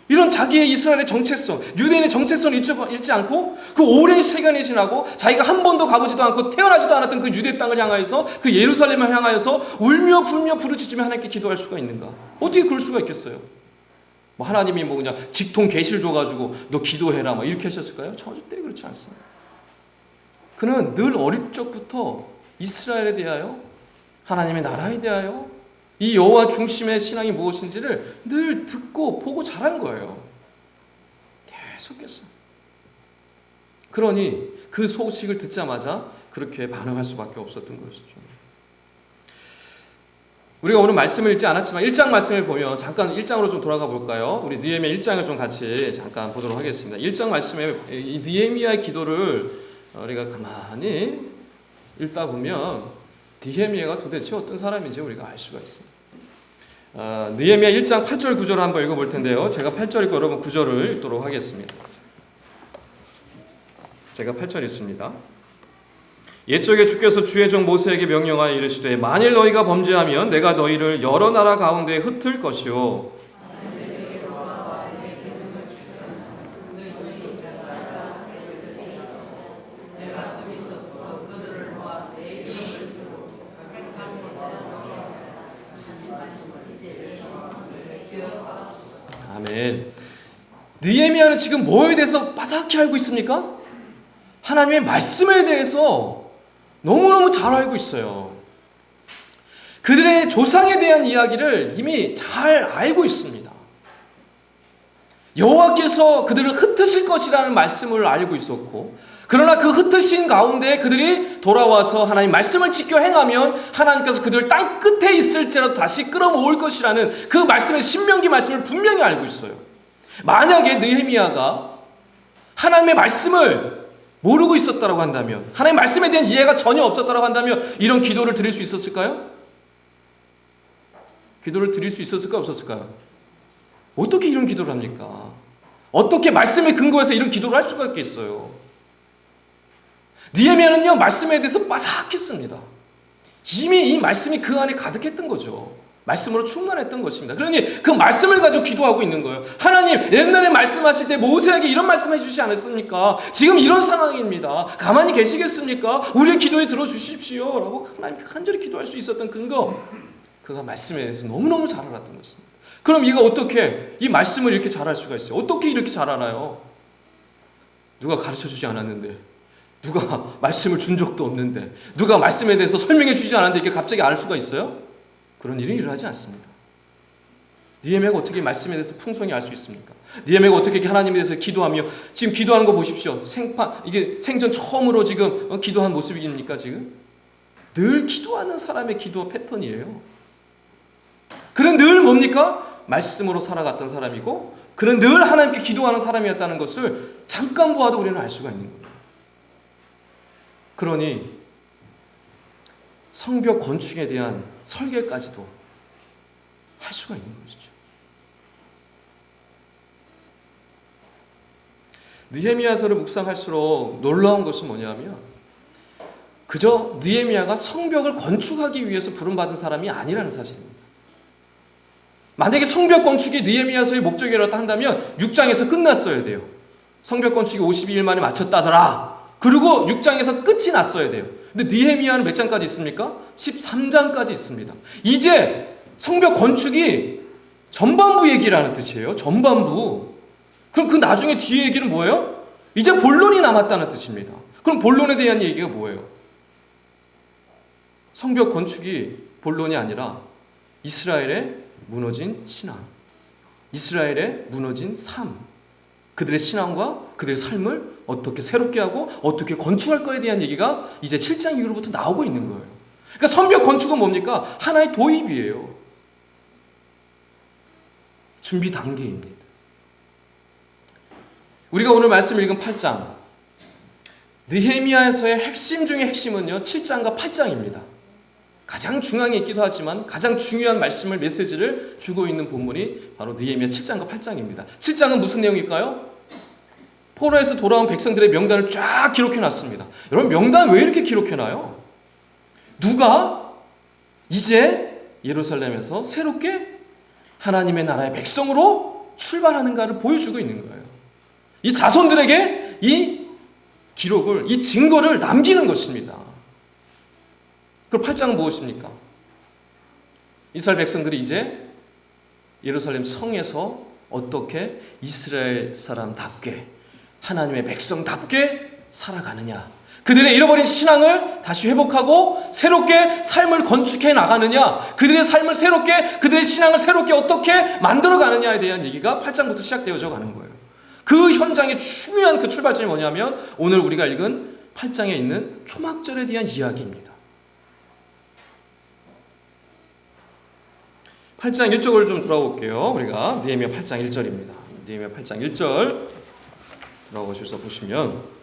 이런 자기의 이스라엘의 정체성, 유대인의 정체성을 잃지 않고 그 오랜 시간이 지나고 자기가 한 번도 가보지도 않고 태어나지도 않았던 그 유대 땅을 향하여서 그 예루살렘을 향하여서 울며 불며 부르짖으며 하나님께 기도할 수가 있는가? 어떻게 그럴 수가 있겠어요? 뭐 하나님이 뭐 그냥 직통 계시를 줘가지고 너 기도해라 뭐 이렇게 하셨을까요? 절대 그렇지 않습니다. 그는 늘 어릴 적부터 이스라엘에 대하여 하나님의 나라에 대하여 이 여호와 중심의 신앙이 무엇인지를 늘 듣고 보고 자란 거예요. 계속해서. 그러니 그 소식을 듣자마자 그렇게 반응할 수밖에 없었던 것이죠. 우리가 오늘 말씀을 읽지 않았지만 1장 말씀을 보면 잠깐 1장으로 좀 돌아가 볼까요? 우리 느헤미야 1장을 좀 같이 잠깐 보도록 하겠습니다. 1장 말씀에 이 느헤미야의 기도를 우리가 가만히 읽다 보면 느헤미야가 도대체 어떤 사람인지 우리가 알 수가 있습니다. 느헤미야 1장 8절 9절을 한번 읽어볼 텐데요. 제가 8절 읽고 여러분 9절을 읽도록 하겠습니다. 제가 8절 읽습니다. 옛적에 주께서 주의 종 모세에게 명령하여 이르시되 만일 너희가 범죄하면 내가 너희를 여러 나라 가운데 흩을 것이요 아멘. 느헤미야는 지금 뭐에 대해서 빠삭히 알고 있습니까? 하나님의 말씀에 대해서 너무너무 잘 알고 있어요. 그들의 조상에 대한 이야기를 이미 잘 알고 있습니다. 여호와께서 그들을 흩으실 것이라는 말씀을 알고 있었고, 그러나 그 흩으신 가운데 그들이 돌아와서 하나님 말씀을 지켜 행하면 하나님께서 그들을 땅 끝에 있을지라도 다시 끌어모을 것이라는 그 말씀의 신명기 말씀을 분명히 알고 있어요. 만약에 느헤미야가 하나님의 말씀을 모르고 있었다고 한다면, 하나님의 말씀에 대한 이해가 전혀 없었다고 한다면 이런 기도를 드릴 수 있었을까요? 기도를 드릴 수 있었을까 없었을까요? 어떻게 이런 기도를 합니까? 어떻게 말씀에 근거해서 이런 기도를 할 수가 있겠어요? 느헤미야는요, 말씀에 대해서 빠삭했습니다. 이미 이 말씀이 그 안에 가득했던 거죠. 말씀으로 충만했던 것입니다. 그러니 그 말씀을 가지고 기도하고 있는 거예요. 하나님, 옛날에 말씀하실 때 모세에게 이런 말씀 해주시지 않았습니까? 지금 이런 상황입니다. 가만히 계시겠습니까? 우리의 기도에 들어주십시오 라고 하나님께 간절히 기도할 수 있었던 근거, 그가 말씀에 대해서 너무너무 잘 알았던 것입니다. 그럼 이가 어떻게 이 말씀을 이렇게 잘 알 수가 있어요? 어떻게 이렇게 잘 알아요? 누가 가르쳐주지 않았는데, 누가 말씀을 준 적도 없는데, 누가 말씀에 대해서 설명해 주지 않았는데 이게 갑자기 알 수가 있어요? 그런 일이 일어나지 않습니다. 느헤미야가 어떻게 말씀에 대해서 풍성히 알 수 있습니까? 느헤미야가 어떻게 하나님에 대해서 기도하며, 지금 기도하는 거 보십시오. 이게 생전 처음으로 지금 기도한 모습입니까? 지금 늘 기도하는 사람의 기도 패턴이에요. 그는 늘 뭡니까? 말씀으로 살아갔던 사람이고, 그는 늘 하나님께 기도하는 사람이었다는 것을 잠깐 보아도 우리는 알 수가 있는 거예요. 그러니 성벽 건축에 대한 설계까지도 할 수가 있는 것이죠. 느헤미야서를 묵상할수록 놀라운 것은 뭐냐면, 그저 느헤미야가 성벽을 건축하기 위해서 부름받은 사람이 아니라는 사실입니다. 만약에 성벽 건축이 느헤미야서의 목적이라고 한다면 6장에서 끝났어야 돼요. 성벽 건축이 52일 만에 마쳤다더라. 그리고 6장에서 끝이 났어야 돼요. 근데 느헤미야는 몇 장까지 있습니까? 13장까지 있습니다. 이제 성벽 건축이 전반부 얘기라는 뜻이에요. 전반부. 그럼 그 나중에 뒤에 얘기는 뭐예요? 이제 본론이 남았다는 뜻입니다. 그럼 본론에 대한 얘기가 뭐예요? 성벽 건축이 본론이 아니라 이스라엘의 무너진 신앙, 이스라엘의 무너진 삶, 그들의 신앙과 그들의 삶을 어떻게 새롭게 하고 어떻게 건축할 거에 대한 얘기가 이제 7장 이후로부터 나오고 있는 거예요. 그러니까 성벽 건축은 뭡니까? 하나의 도입이에요. 준비 단계입니다. 우리가 오늘 말씀 읽은 8장, 느헤미야에서의 핵심 중의 핵심은요, 7장과 8장입니다. 가장 중앙에 있기도 하지만 가장 중요한 말씀을, 메시지를 주고 있는 본문이 바로 느헤미야 7장과 8장입니다. 7장은 무슨 내용일까요? 포로에서 돌아온 백성들의 명단을 쫙 기록해놨습니다. 여러분, 명단 왜 이렇게 기록해놔요? 누가 이제 예루살렘에서 새롭게 하나님의 나라의 백성으로 출발하는가를 보여주고 있는 거예요. 이 자손들에게 이 기록을, 이 증거를 남기는 것입니다. 그럼 8장은 무엇입니까? 이스라엘 백성들이 이제 예루살렘 성에서 어떻게 이스라엘 사람답게, 하나님의 백성답게 살아가느냐, 그들의 잃어버린 신앙을 다시 회복하고 새롭게 삶을 건축해 나가느냐, 그들의 삶을 새롭게, 그들의 신앙을 새롭게 어떻게 만들어 가느냐에 대한 얘기가 8장부터 시작되어져 가는 거예요. 그 현장의 중요한 그 출발점이 뭐냐면 오늘 우리가 읽은 8장에 있는 초막절에 대한 이야기입니다. 8장 1절을 좀 돌아볼게요. 우리가 느헤미야 8장 1절입니다. 느헤미야 8장 1절 돌아오셔서 보시면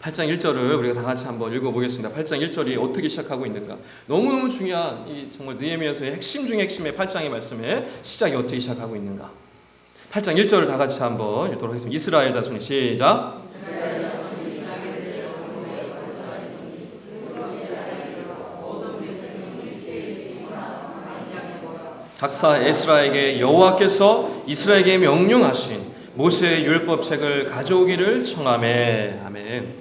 8장 1절을 우리가 다 같이 한번 읽어보겠습니다. 8장 1절이 어떻게 시작하고 있는가? 너무너무 중요한 이 정말 느헤미야서의 핵심 중의 핵심의 8장의 말씀의 시작이 어떻게 시작하고 있는가? 8장 1절을 다 같이 한번 읽도록 하겠습니다. 이스라엘 자손이 시작. 각사 에스라에게 여호와께서 이스라엘에게 명령하신 모세의 율법책을 가져오기를 청하매. 아멘.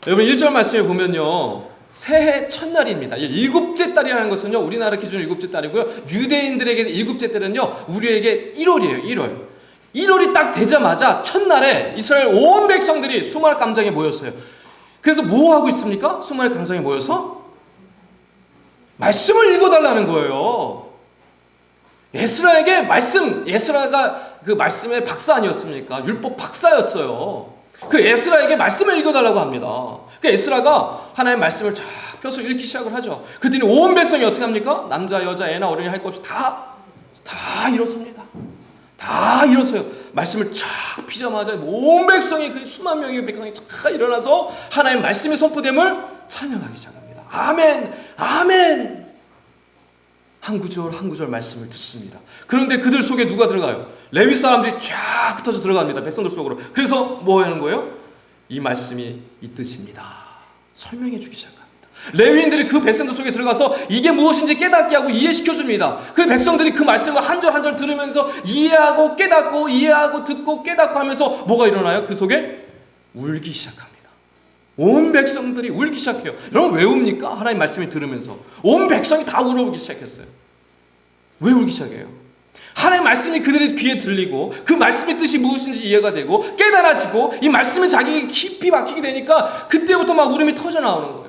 여러분 1절 말씀을 보면요, 새해 첫날입니다. 일곱째 달이라는 것은요, 우리나라 기준 일곱째 달이고요, 유대인들에게 일곱째 달은요, 우리에게 1월이에요. 1월이 딱 되자마자 첫날에 이스라엘 온 백성들이 수mar의 광장에 모였어요. 그래서 뭐 하고 있습니까? 수mar의 광장에 모여서 말씀을 읽어달라는 거예요. 에스라에게 에스라가 그 말씀의 박사 아니었습니까? 율법 박사였어요. 그 에스라에게 말씀을 읽어달라고 합니다. 그 에스라가 하나님의 말씀을 쫙 펴서 읽기 시작을 하죠. 그랬더니 온 백성이 어떻게 합니까? 남자, 여자, 애나 어린이 할 것 없이 다 일어섭니다. 다 일어서요. 말씀을 쫙 피자마자 온 백성이, 그 수만 명의 백성이 쫙 일어나서 하나님의 말씀의 선포됨을 찬양하기 시작합니다. 아멘, 아멘. 한 구절 한 구절 말씀을 듣습니다. 그런데 그들 속에 누가 들어가요? 레위 사람들이 쫙 흩어져 들어갑니다. 백성들 속으로. 그래서 뭐 하는 거예요? 이 말씀이 이 뜻입니다. 설명해 주기 시작합니다. 레위인들이 그 백성들 속에 들어가서 이게 무엇인지 깨닫게 하고 이해시켜 줍니다. 그 백성들이 그 말씀을 한 절 한 절 들으면서 이해하고 깨닫고 이해하고 듣고 깨닫고 하면서 뭐가 일어나요? 그 속에 울기 시작합니다. 온 백성들이 울기 시작해요. 여러분 왜 웁니까? 하나님 말씀을 들으면서 온 백성이 다 울어보기 시작했어요. 왜 울기 시작해요? 하나님 말씀이 그들의 귀에 들리고 그 말씀의 뜻이 무엇인지 이해가 되고 깨달아지고 이 말씀이 자기에게 깊이 박히게 되니까 그때부터 막 울음이 터져 나오는 거예요.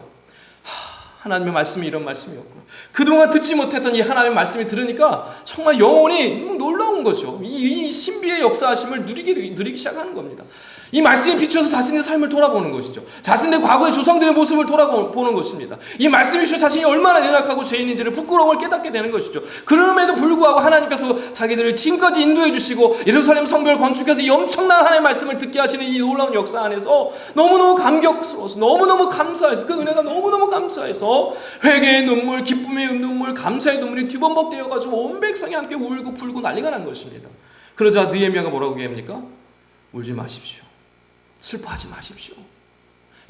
하나님의 말씀이 이런 말씀이었구나. 그동안 듣지 못했던 이 하나님의 말씀이 들으니까 정말 영혼이 놀라운 거죠. 이 신비의 역사하심을 누리기 시작하는 겁니다. 이 말씀에 비추어서 자신의 삶을 돌아보는 것이죠. 자신의 과거의 조상들의 모습을 돌아보는 것입니다. 이 말씀에 비추어 자신이 얼마나 연약하고 죄인인지를 부끄러움을 깨닫게 되는 것이죠. 그럼에도 불구하고 하나님께서 자기들을 지금까지 인도해 주시고 예루살렘 성벽을 건축해서 이 엄청난 하나님의 말씀을 듣게 하시는 이 놀라운 역사 안에서 너무너무 감격스러워서 너무너무 감사해서 그 은혜가 너무너무 감사해서 회개의 눈물, 기쁨의 눈물, 감사의 눈물이 뒤범벅되어가지고 온 백성이 함께 울고 불고 난리가 난 것입니다. 그러자 느헤미야가 뭐라고 얘기합니까? 울지 마십시오. 슬퍼하지 마십시오.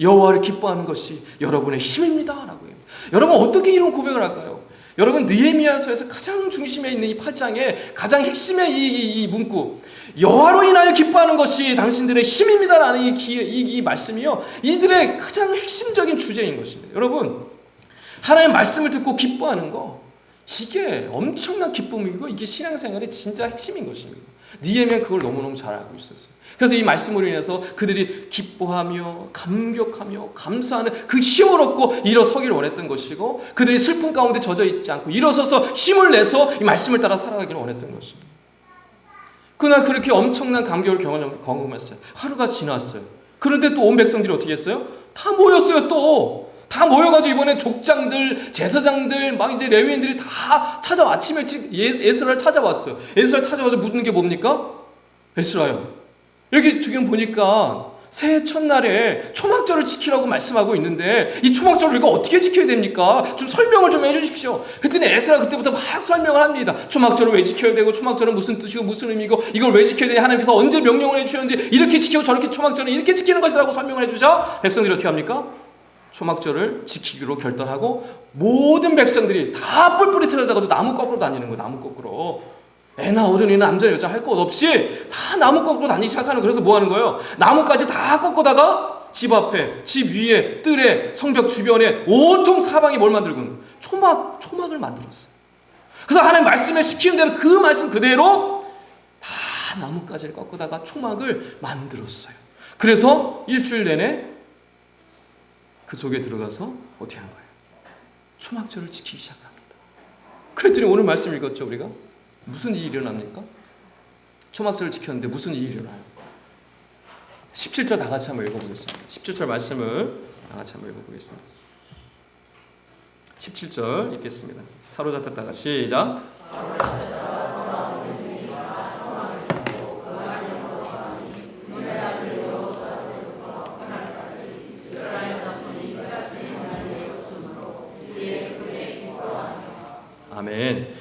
여호와를 기뻐하는 것이 여러분의 힘입니다 라고 해요. 여러분 어떻게 이런 고백을 할까요? 여러분 느헤미야서에서 가장 중심에 있는 이 8장의 가장 핵심의 이 문구, 여호와로 인하여 기뻐하는 것이 당신들의 힘입니다라는 이 말씀이요, 이들의 가장 핵심적인 주제인 것입니다. 여러분 하나님의 말씀을 듣고 기뻐하는 거, 이게 엄청난 기쁨이고 이게 신앙생활의 진짜 핵심인 것입니다. 느헤미야는 그걸 너무너무 잘 알고 있었어요. 그래서 이 말씀으로 인해서 그들이 기뻐하며 감격하며 감사하는 그 힘을 얻고 일어서기를 원했던 것이고, 그들이 슬픔 가운데 젖어 있지 않고 일어서서 힘을 내서 이 말씀을 따라 살아가기를 원했던 것입니다. 그날 그렇게 엄청난 감격을 경험했어요. 하루가 지났어요. 그런데 또 온 백성들이 어떻게 했어요? 다 모였어요. 다 모여가지고 이번에 족장들, 제사장들, 막 이제 레위인들이 다 아침에 에스라를 찾아왔어요. 에스라를 찾아와서 묻는 게 뭡니까? 에스라요, 여기 지금 보니까 새해 첫날에 초막절을 지키라고 말씀하고 있는데 이 초막절을 우리가 어떻게 지켜야 됩니까? 좀 설명을 좀 해주십시오. 그랬더니 에스라가 그때부터 막 설명을 합니다. 초막절을 왜 지켜야 되고, 초막절은 무슨 뜻이고 무슨 의미고, 이걸 왜 지켜야 되냐, 하나님께서 언제 명령을 해주셨는지, 이렇게 지키고 저렇게 초막절은 이렇게 지키는 것이라고 설명을 해주자 백성들이 어떻게 합니까? 초막절을 지키기로 결단하고 모든 백성들이 다 뿔뿔이 흩어져가지고 나무 거꾸로 다니는 거예요. 나무 거꾸로. 애나 어른이나 남자 여자 할 것 없이 다 나무 거꾸로 다니기 시작하는 거예요. 그래서 뭐 하는 거예요? 나무까지 다 꺾어다가 집 앞에, 집 위에, 뜰에, 성벽 주변에 온통 사방에 뭘 만들고 있는 거예요? 초막을 만들었어요. 그래서 하나님 말씀을 시키는 대로 그 말씀 그대로 다 나무까지를 꺾어다가 초막을 만들었어요. 그래서 일주일 내내 그 속에 들어가서 어떻게 한 거예요? 초막절을 지키기 시작합니다. 그랬더니 오늘 말씀 읽었죠, 우리가? 무슨 일이 일어납니까? 초막절을 지켰는데 무슨 일이 일어나요? 17절 다 같이 한번 읽어보겠습니다. 17절 말씀을 다 같이 한번 읽어보겠습니다. 17절 읽겠습니다. 사로잡혔다가 시작. 아멘.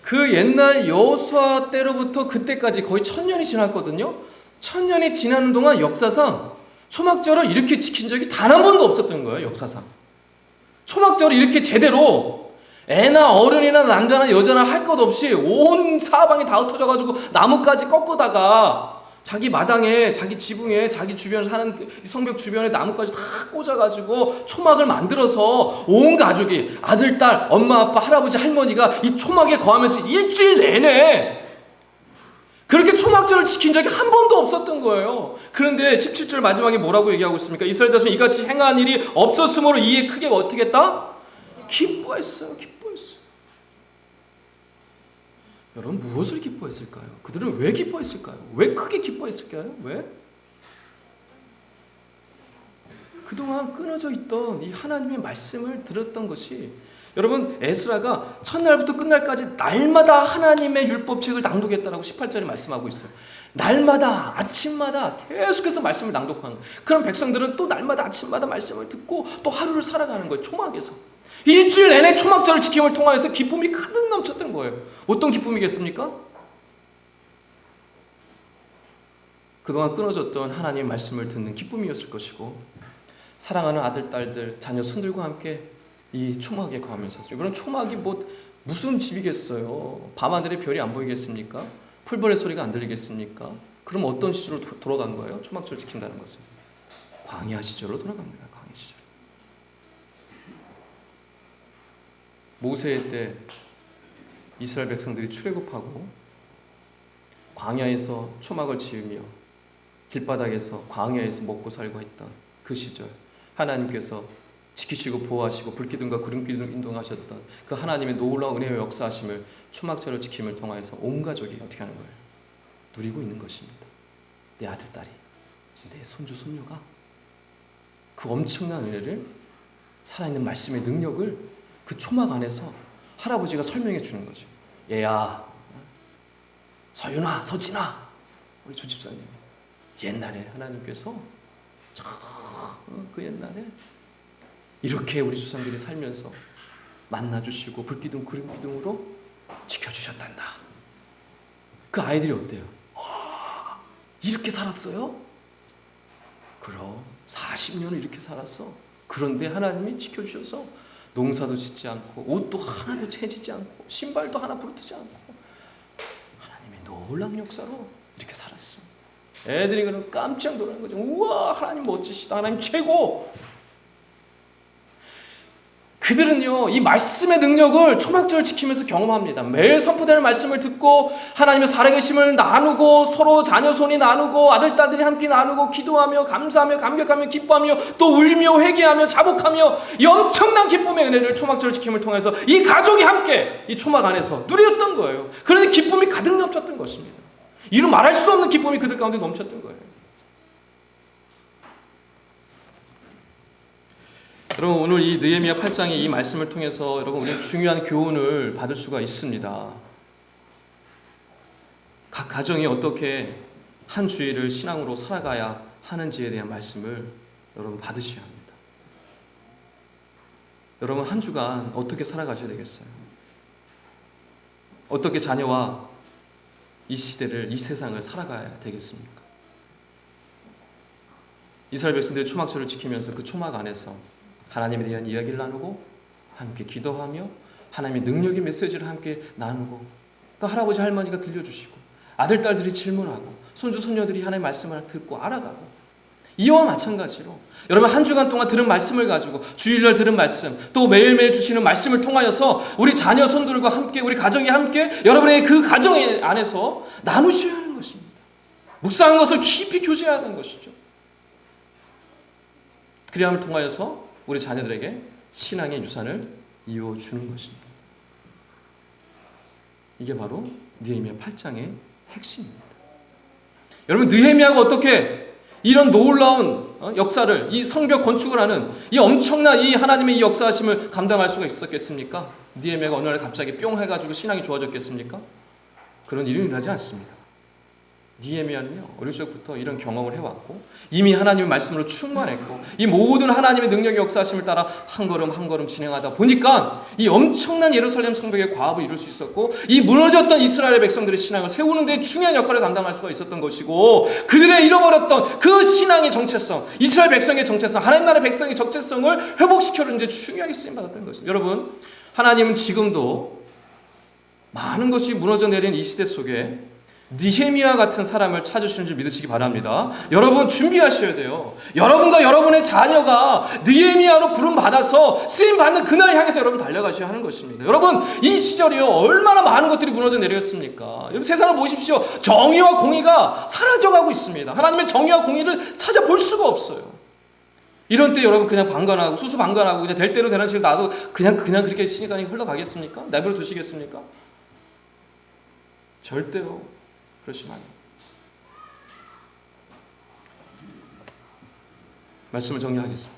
그 옛날 여호수아 때로부터 그때까지 거의 1000년이 지났거든요. 1000년이 지나는 동안 역사상 초막절을 이렇게 지킨 적이 단 한 번도 없었던 거예요. 역사상 초막절을 이렇게 제대로 애나 어른이나 남자나 여자나 할 것 없이 온 사방이 다 흩어져가지고 나무까지 꺾어다가 자기 마당에, 자기 지붕에, 자기 주변에 사는 성벽 주변에 나무까지 다 꽂아가지고 초막을 만들어서 온 가족이 아들, 딸, 엄마, 아빠, 할아버지, 할머니가 이 초막에 거하면서 일주일 내내 그렇게 초막절을 지킨 적이 한 번도 없었던 거예요. 그런데 17절 마지막에 뭐라고 얘기하고 있습니까? 이스라엘 자손이 이같이 행한 일이 없었으므로 이에 크게 어떻게 했다? 기뻐했어요. 기뻐했어요. 여러분 무엇을 기뻐했을까요? 그들은 왜 기뻐했을까요? 왜 크게 기뻐했을까요? 왜? 그동안 끊어져 있던 이 하나님의 말씀을 들었던 것이, 여러분 에스라가 첫날부터 끝날까지 날마다 하나님의 율법책을 낭독했다라고 18절에 말씀하고 있어요. 날마다 아침마다 계속해서 말씀을 낭독하는 거예요. 그럼 백성들은 또 날마다 아침마다 말씀을 듣고 또 하루를 살아가는 거예요. 초막에서 일주일 내내 초막절을 지킴을 통하여서 기쁨이 가득 넘쳤던 거예요. 어떤 기쁨이겠습니까? 그동안 끊어졌던 하나님의 말씀을 듣는 기쁨이었을 것이고, 사랑하는 아들, 딸들, 자녀, 손들과 함께 이 초막에 거하면서, 그런 초막이 무슨 집이겠어요? 밤하늘에 별이 안 보이겠습니까? 풀벌의 소리가 안 들리겠습니까? 그럼 어떤 시절로 돌아간 거예요? 초막절 지킨다는 것은 광야 시절로 돌아갑니다. 광야 시절. 모세의 때 이스라엘 백성들이 출애굽하고 광야에서 초막을 지으며 길바닥에서 광야에서 먹고 살고 했던 그 시절, 하나님께서 지키시고 보호하시고 불기둥과 구름기둥 인도하셨던 그 하나님의 놀라운 은혜의 역사하심을 초막절을 지킴을 통하여서 온 가족이 어떻게 하는 거예요? 누리고 있는 것입니다. 내 아들, 딸이, 내 손주, 손녀가 그 엄청난 은혜를, 살아있는 말씀의 능력을 그 초막 안에서 할아버지가 설명해 주는 거죠. 얘야, 서윤아, 서진아, 우리 주집사님, 옛날에 하나님께서 그 옛날에 이렇게 우리 조상들이 살면서 만나주시고 불기둥 구름기둥으로 지켜주셨단다. 그 아이들이 어때요? 이렇게 살았어요? 그럼 40년을 이렇게 살았어. 그런데 하나님이 지켜주셔서 농사도 짓지 않고 옷도 하나도 채지지 않고 신발도 하나 부르트지 않고 하나님의 놀라운 역사로 이렇게 살았어. 애들이 그럼 깜짝 놀라는 거죠. 우와, 하나님 멋지시다. 하나님 최고. 그들은요, 이 말씀의 능력을 초막절을 지키면서 경험합니다. 매일 선포되는 말씀을 듣고 하나님의 살아계심을 나누고 서로 자녀 손이 나누고 아들, 딸들이 함께 나누고 기도하며 감사하며 감격하며 기뻐하며 또 울며 회개하며 자복하며 이 엄청난 기쁨의 은혜를 초막절을 지킴을 통해서 이 가족이 함께 이 초막 안에서 누렸던 거예요. 그래서 기쁨이 가득 넘쳤던 것입니다. 이루 말할 수 없는 기쁨이 그들 가운데 넘쳤던 거예요. 여러분, 오늘 이 느헤미야 8장의 이 말씀을 통해서 여러분 우리는 중요한 교훈을 받을 수가 있습니다. 각 가정이 어떻게 한 주일을 신앙으로 살아가야 하는지에 대한 말씀을 여러분 받으셔야 합니다. 여러분 한 주간 어떻게 살아가셔야 되겠어요? 어떻게 자녀와 이 시대를, 이 세상을 살아가야 되겠습니까? 이스라엘 백성들이 초막절을 지키면서 그 초막 안에서 하나님에 대한 이야기를 나누고 함께 기도하며 하나님의 능력의 메시지를 함께 나누고 또 할아버지 할머니가 들려주시고 아들 딸들이 질문하고 손주 손녀들이 하나님의 말씀을 듣고 알아가고, 이와 마찬가지로 여러분 한 주간 동안 들은 말씀을 가지고 주일날 들은 말씀 또 매일매일 주시는 말씀을 통하여서 우리 자녀 손들과 함께 우리 가정이 함께 여러분의 그 가정 안에서 나누셔야 하는 것입니다. 묵상하는 것을 깊이 교제해야 하는 것이죠. 그리함을 통하여서 우리 자녀들에게 신앙의 유산을 이어주는 것입니다. 이게 바로 느헤미야 8장의 핵심입니다. 여러분 느헤미야가 어떻게 이런 놀라운 역사를, 이 성벽 건축을 하는 이 엄청난 이 하나님의 이 역사하심을 감당할 수가 있었겠습니까? 느헤미야가 어느 날 갑자기 뿅 해가지고 신앙이 좋아졌겠습니까? 그런 일은 일어나지 않습니다. 느헤미야는요, 어릴 적부터 이런 경험을 해왔고 이미 하나님의 말씀으로 충만했고 이 모든 하나님의 능력의 역사하심을 따라 한 걸음 한 걸음 진행하다 보니까 이 엄청난 예루살렘 성벽의 과업을 이룰 수 있었고 이 무너졌던 이스라엘 백성들의 신앙을 세우는 데 중요한 역할을 감당할 수가 있었던 것이고, 그들의 잃어버렸던 그 신앙의 정체성, 이스라엘 백성의 정체성, 하나님 나라의 백성의 정체성을 회복시켜주는 데 중요하게 쓰임받았던 것입니다. 여러분, 하나님은 지금도 많은 것이 무너져 내린 이 시대 속에 느헤미야 같은 사람을 찾으시는 줄 믿으시기 바랍니다. 여러분 준비하셔야 돼요. 여러분과 여러분의 자녀가 느헤미야로 부름받아서 쓰임받는 그날을 향해서 여러분 달려가셔야 하는 것입니다. 여러분, 이 시절이요, 얼마나 많은 것들이 무너져 내렸습니까? 여러분, 세상을 보십시오. 정의와 공의가 사라져가고 있습니다. 하나님의 정의와 공의를 찾아볼 수가 없어요. 이런 때 여러분 그냥 방관하고 수수방관하고 그냥 될 대로 되는 식으로 나도 그냥 그렇게 시간이 흘러가겠습니까? 내버려 두시겠습니까? 절대로 그러시면 안 됩니다. 말씀을 정리하겠습니다.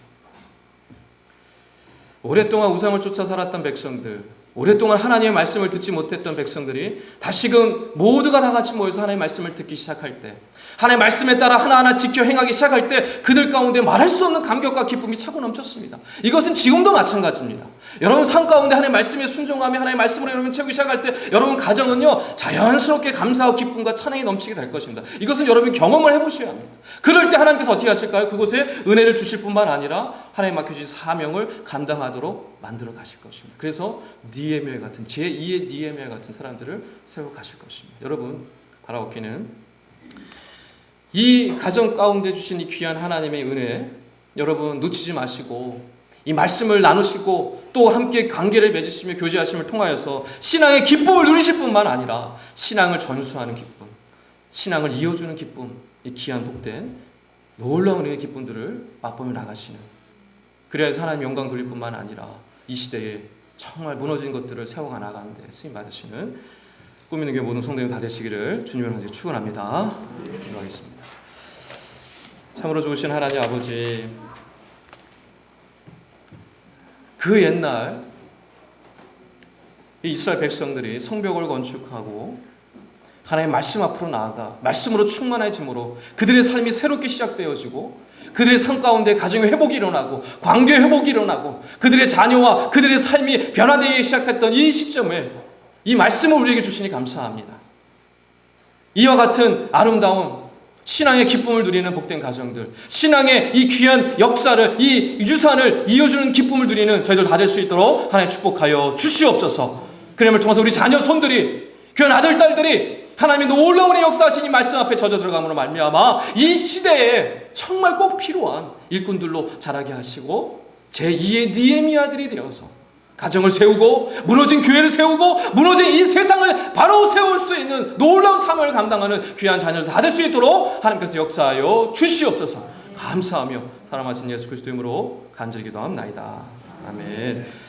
오랫동안 우상을 쫓아 살았던 백성들, 오랫동안 하나님의 말씀을 듣지 못했던 백성들이 다시금 모두가 다 같이 모여서 하나님의 말씀을 듣기 시작할 때, 하나님의 말씀에 따라 하나하나 지켜 행하기 시작할 때 그들 가운데 말할 수 없는 감격과 기쁨이 차고 넘쳤습니다. 이것은 지금도 마찬가지입니다. 여러분 삶 가운데 하나님의 말씀에 순종하며 하나님의 말씀으로 여러분 채우기 시작할 때 여러분 가정은요, 자연스럽게 감사와 기쁨과 찬양이 넘치게 될 것입니다. 이것은 여러분이 경험을 해보셔야 합니다. 그럴 때 하나님께서 어떻게 하실까요? 그곳에 은혜를 주실 뿐만 아니라 하나님 맡겨주신 사명을 감당하도록 만들어 가실 것입니다. 그래서 느헤미야 같은, 제2의 느헤미야 같은 사람들을 세워 가실 것입니다. 여러분 바라옵기는 이 가정 가운데 주신 이 귀한 하나님의 은혜 여러분 놓치지 마시고 이 말씀을 나누시고 또 함께 관계를 맺으시며 교제하심을 통하여서 신앙의 기쁨을 누리실 뿐만 아니라 신앙을 전수하는 기쁨, 신앙을 이어주는 기쁨, 이 귀한 복된 놀라운 은혜의 기쁨들을 맛보며 나가시는, 그래야 하나님 영광 돌릴 뿐만 아니라 이 시대에 정말 무너진 것들을 세워가 나가는데 쓰임 받으시는 꿈 있는 교회 모든 성도님 다 되시기를 주님을 한테 축원합니다. 기도하겠습니다. 참으로 좋으신 하나님 아버지, 그 옛날 이 이스라엘 백성들이 성벽을 건축하고 하나님의 말씀 앞으로 나아가 말씀으로 충만해짐으로 그들의 삶이 새롭게 시작되어지고 그들의 삶 가운데 가정의 회복이 일어나고 관계의 회복이 일어나고 그들의 자녀와 그들의 삶이 변화되기 시작했던 이 시점에 이 말씀을 우리에게 주시니 감사합니다. 이와 같은 아름다운 신앙의 기쁨을 누리는 복된 가정들, 신앙의 이 귀한 역사를, 이 유산을 이어주는 기쁨을 누리는 저희들 다 될 수 있도록 하나님 축복하여 주시옵소서. 그림을 통해서 우리 자녀 손들이, 귀한 아들 딸들이 하나님의 놀라운 역사하신 이 말씀 앞에 젖어 들어감으로 말미암아 이 시대에 정말 꼭 필요한 일꾼들로 자라게 하시고 제2의 느헤미야들이 되어서 가정을 세우고 무너진 교회를 세우고 무너진 이 세상을 바로 세울 수 있는 놀라운 사명을 감당하는 귀한 자녀들 다 될 수 있도록 하나님께서 역사하여 주시옵소서. 감사하며 사랑하신 예수 그리스도 이름으로 간절히 기도합나이다. 아멘.